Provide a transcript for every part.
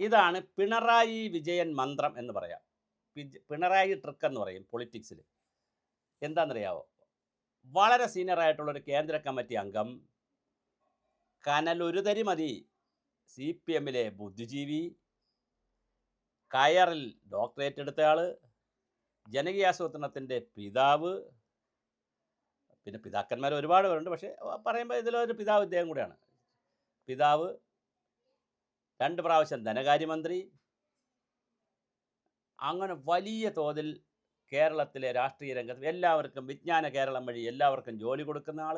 ഇതാണ് പിണറായി വിജയൻ മന്ത്രം എന്ന് പറയാം. പിണറായി ട്രിക്ക് എന്ന് പറയും പൊളിറ്റിക്സിൽ. എന്താണെന്നറിയാവോ? വളരെ സീനിയർ ആയിട്ടുള്ള ഒരു കേന്ദ്ര കമ്മിറ്റി അംഗം, കനലൊരു തരി മതി സി പി എമ്മിലെ ബുദ്ധിജീവി, കയറിൽ ഡോക്ടറേറ്റ് എടുത്തയാൾ, ജനകീയാസൂത്രണത്തിൻ്റെ പിതാവ്, പിന്നെ പിതാക്കന്മാർ ഒരുപാട് പേരുണ്ട്, പക്ഷേ പറയുമ്പോൾ ഇതിലൊരു പിതാവ് ഇദ്ദേഹം കൂടെയാണ്. പിതാവ്, 2 പ്രാവശ്യം ധനകാര്യമന്ത്രി, അങ്ങനെ വലിയ തോതിൽ കേരളത്തിലെ രാഷ്ട്രീയ രംഗത്ത് എല്ലാവർക്കും വിജ്ഞാന കേരളം വഴി എല്ലാവർക്കും ജോലി കൊടുക്കുന്ന ആൾ,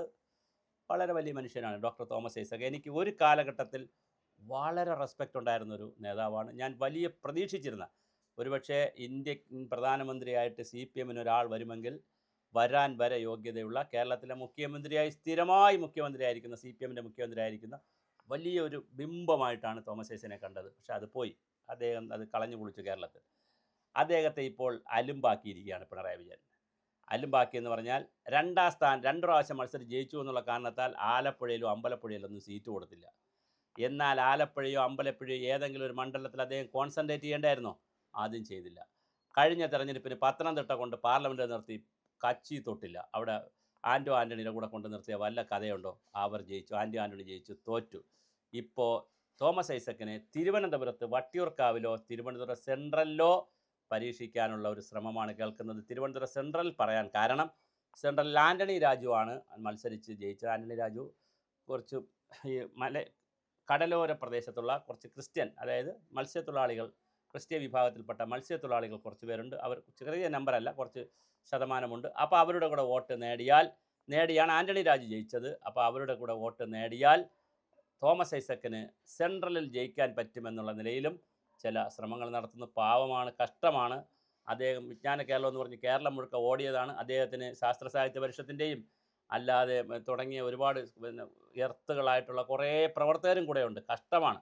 വളരെ വലിയ മനുഷ്യനാണ് ഡോക്ടർ തോമസ് ഐസക്. എനിക്ക് ഒരു കാലഘട്ടത്തിൽ വളരെ റെസ്പെക്റ്റ് ഉണ്ടായിരുന്നൊരു നേതാവാണ്. ഞാൻ വലിയ പ്രതീക്ഷിച്ചിരുന്ന, ഒരുപക്ഷെ ഇന്ത്യൻ പ്രധാനമന്ത്രിയായിട്ട് സി പി എമ്മിന് ഒരാൾ വരുമെങ്കിൽ വരാൻ വരെ യോഗ്യതയുള്ള, കേരളത്തിലെ മുഖ്യമന്ത്രിയായി സ്ഥിരമായി മുഖ്യമന്ത്രിയായിരിക്കുന്ന, സി പി എമ്മിൻ്റെ മുഖ്യമന്ത്രിയായിരിക്കുന്ന വലിയൊരു ബിംബമായിട്ടാണ് തോമസ് ഐസനെ കണ്ടത്. പക്ഷെ അത് പോയി, അദ്ദേഹം അത് കളഞ്ഞു കുളിച്ചു കേരളത്തിൽ. അദ്ദേഹത്തെ ഇപ്പോൾ അലുമ്പാക്കിയിരിക്കുകയാണ് പിണറായി വിജയൻ. അലുമ്പാക്കി എന്ന് പറഞ്ഞാൽ 2ാം സ്ഥാനം 2 പ്രാവശ്യം മത്സരം ജയിച്ചു എന്നുള്ള കാരണത്താൽ ആലപ്പുഴയിലും അമ്പലപ്പുഴയിലൊന്നും സീറ്റ് കൊടുത്തില്ല. എന്നാൽ ആലപ്പുഴയോ അമ്പലപ്പുഴയോ ഏതെങ്കിലും ഒരു മണ്ഡലത്തിൽ അദ്ദേഹം കോൺസെൻട്രേറ്റ് ചെയ്യേണ്ടായിരുന്നോ? ആദ്യം ചെയ്തില്ല. കഴിഞ്ഞ തെരഞ്ഞെടുപ്പിന് പത്തനംതിട്ട കൊണ്ട് പാർലമെൻറ്റ് നിർത്തി കച്ചി തൊട്ടില്ല. അവിടെ ആൻറ്റോ ആൻ്റണിയുടെ കൂടെ കൊണ്ട് നിർത്തിയ വല്ല കഥയുണ്ടോ? അവർ ജയിച്ചു, ആൻറ്റോ ആൻ്റണി ജയിച്ചു, തോറ്റു. ഇപ്പോൾ തോമസ് ഐസക്കിനെ തിരുവനന്തപുരത്ത് വട്ടിയൂർക്കാവിലോ തിരുവനന്തപുരം സെൻട്രലിലോ പരീക്ഷിക്കാനുള്ള ഒരു ശ്രമമാണ് കേൾക്കുന്നത്. തിരുവനന്തപുരം സെൻട്രൽ പറയാൻ കാരണം, സെൻട്രലിൽ ആൻ്റണി രാജുവാണ് മത്സരിച്ച് ജയിച്ചത്. ആൻ്റണി രാജു കുറച്ച് ഈ കടലോര പ്രദേശത്തുള്ള കുറച്ച് ക്രിസ്ത്യൻ, അതായത് മത്സ്യത്തൊഴിലാളികൾ, ക്രിസ്ത്യൻ വിഭാഗത്തിൽപ്പെട്ട മത്സ്യത്തൊഴിലാളികൾ കുറച്ച് പേരുണ്ട്. അവർ ചെറിയ നമ്പറല്ല, കുറച്ച് ശതമാനമുണ്ട്. അപ്പോൾ അവരുടെ കൂടെ വോട്ട് നേടിയാണ് ആൻ്റണി രാജു ജയിച്ചത്. അപ്പോൾ അവരുടെ കൂടെ വോട്ട് നേടിയാൽ തോമസ് ഐസക്കിന് സെൻട്രലിൽ ജയിക്കാൻ പറ്റുമെന്നുള്ള നിലയിലും ചില ശ്രമങ്ങൾ നടത്തുന്നു. പാവമാണ്, കഷ്ടമാണ്. അദ്ദേഹം വിജ്ഞാന കേരളം എന്ന് പറഞ്ഞ് കേരളം മുഴുക്ക ഓടിയതാണ്. അദ്ദേഹത്തിന് ശാസ്ത്ര സാഹിത്യ പരിഷത്തിൻ്റെയും അല്ലാതെ തുടങ്ങിയ ഒരുപാട് എർത്തുകളായിട്ടുള്ള കുറേ പ്രവർത്തകരും കൂടെയുണ്ട്. കഷ്ടമാണ്,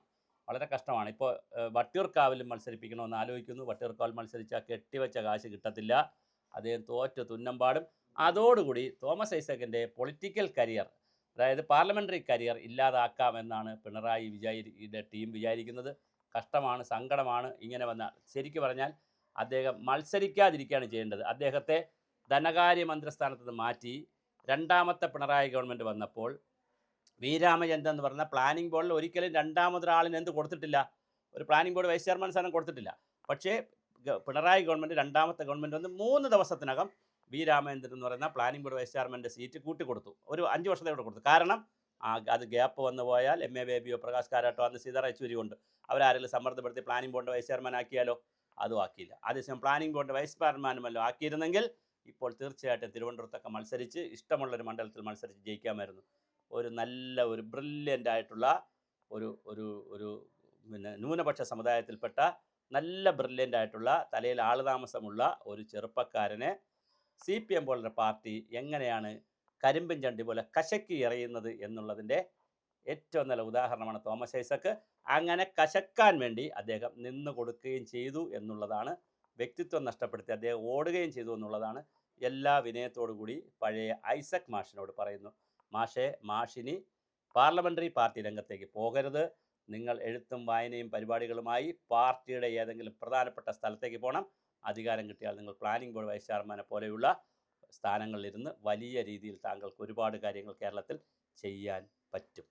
വളരെ കഷ്ടമാണ്. ഇപ്പോൾ വട്ടിയൂർക്കാവിലും മത്സരിപ്പിക്കണമെന്ന് ആലോചിക്കുന്നു. വട്ടിയൂർക്കാവിൽ മത്സരിച്ചാൽ കെട്ടിവെച്ച കാശ് കിട്ടത്തില്ല. അദ്ദേഹം തോറ്റ് തുന്നമ്പാടും. അതോടുകൂടി തോമസ് ഐസക്കിൻ്റെ പൊളിറ്റിക്കൽ കരിയർ, അതായത് പാർലമെൻ്ററി കരിയർ ഇല്ലാതാക്കാമെന്നാണ് പിണറായി വിജയൻ്റെ ടീം വിചാരിക്കുന്നത്. കഷ്ടമാണ്, സങ്കടമാണ്. ഇങ്ങനെ വന്നാൽ ശരിക്കു പറഞ്ഞാൽ അദ്ദേഹം മത്സരിക്കാതിരിക്കുകയാണ് ചെയ്യേണ്ടത്. അദ്ദേഹത്തെ ധനകാര്യമന്ത്രിസ്ഥാനത്ത് നിന്ന് മാറ്റി 2ാമത്തെ പിണറായി ഗവൺമെൻറ് വന്നപ്പോൾ വി രാമചന്ദ്രൻ എന്ന് പറഞ്ഞ പ്ലാനിംഗ് ബോർഡിൽ ഒരിക്കലും 2ാമതൊരാളിന് എന്ത് കൊടുത്തിട്ടില്ല, ഒരു പ്ലാനിംഗ് ബോർഡ് വൈസ് ചെയർമാൻ സ്ഥാനം കൊടുത്തിട്ടില്ല. പക്ഷേ പിണറായി ഗവൺമെൻറ് 2ാമത്തെ ഗവൺമെൻറ് വന്ന് 3 ദിവസത്തിനകം വി രാമചന്ദ്രൻ എന്ന് പറയുന്ന പ്ലാനിംഗ് ബോർഡ് വൈസ് ചെയർമാൻ്റെ സീറ്റ് കൂട്ടിക്കൊടുത്തു. ഒരു 5 വർഷത്തെ കൊടുത്തു. കാരണം അത് ഗ്യാപ്പ് വന്നു പോയാൽ എം എ ബേബിയോ പ്രകാശ് കാരാട്ടോ അന്ന് സീതാറാം യെച്ചൂരി കൊണ്ട് അവരാരെങ്കിലും സമ്മർദ്ദപ്പെടുത്തി പ്ലാനിംഗ് ബോർഡ് വൈസ് ചെയർമാൻ ആക്കിയാലോ? അതും ആക്കിയില്ല. അതേസമയം പ്ലാനിംഗ് ബോർഡ് വൈസ് ചെയർമാനുമല്ലോ ആക്കിയിരുന്നെങ്കിൽ ഇപ്പോൾ തീർച്ചയായിട്ടും തിരുവനന്തപുരത്തൊക്കെ മത്സരിച്ച് ഇഷ്ടമുള്ളൊരു മണ്ഡലത്തിൽ മത്സരിച്ച് ജയിക്കാമായിരുന്നു. ഒരു നല്ല ഒരു ബ്രില്യൻ്റ് ആയിട്ടുള്ള ഒരു ഒരു ഒരു പിന്നെ ന്യൂനപക്ഷ സമുദായത്തിൽപ്പെട്ട നല്ല ബ്രില്യൻ്റ് ആയിട്ടുള്ള തലയിൽ ആളുതാമസമുള്ള ഒരു ചെറുപ്പക്കാരനെ സി പി എം പോലുള്ള പാർട്ടി എങ്ങനെയാണ് കരിമ്പിൻ ചണ്ടി പോലെ കശക്കി എറിയുന്നത് എന്നുള്ളതിൻ്റെ ഏറ്റവും നല്ല ഉദാഹരണമാണ് തോമസ് ഐസക്ക്. അങ്ങനെ കശക്കാൻ വേണ്ടി അദ്ദേഹം നിന്ന് കൊടുക്കുകയും ചെയ്തു എന്നുള്ളതാണ്. വ്യക്തിത്വം നഷ്ടപ്പെടുത്തി അദ്ദേഹം ഓടുകയും ചെയ്തു എന്നുള്ളതാണ്. എല്ലാ വിനയത്തോടു കൂടി പഴയ ഐസക് മാഷിനോട് പറയുന്നു, മാഷിനി പാർലമെൻ്ററി പാർട്ടി രംഗത്തേക്ക് പോകരുത്. നിങ്ങൾ എഴുത്തും വായനയും പരിപാടികളുമായി പാർട്ടിയുടെ ഏതെങ്കിലും പ്രധാനപ്പെട്ട സ്ഥലത്തേക്ക് പോകണം. അധികാരം കിട്ടിയാൽ നിങ്ങൾ പ്ലാനിംഗ് ബോർഡ് വൈസ് ചെയർമാനെ പോലെയുള്ള സ്ഥാനങ്ങളിലിരുന്ന് വലിയ രീതിയിൽ താങ്കൾക്ക് ഒരുപാട് കാര്യങ്ങൾ കേരളത്തിൽ ചെയ്യാൻ പറ്റും.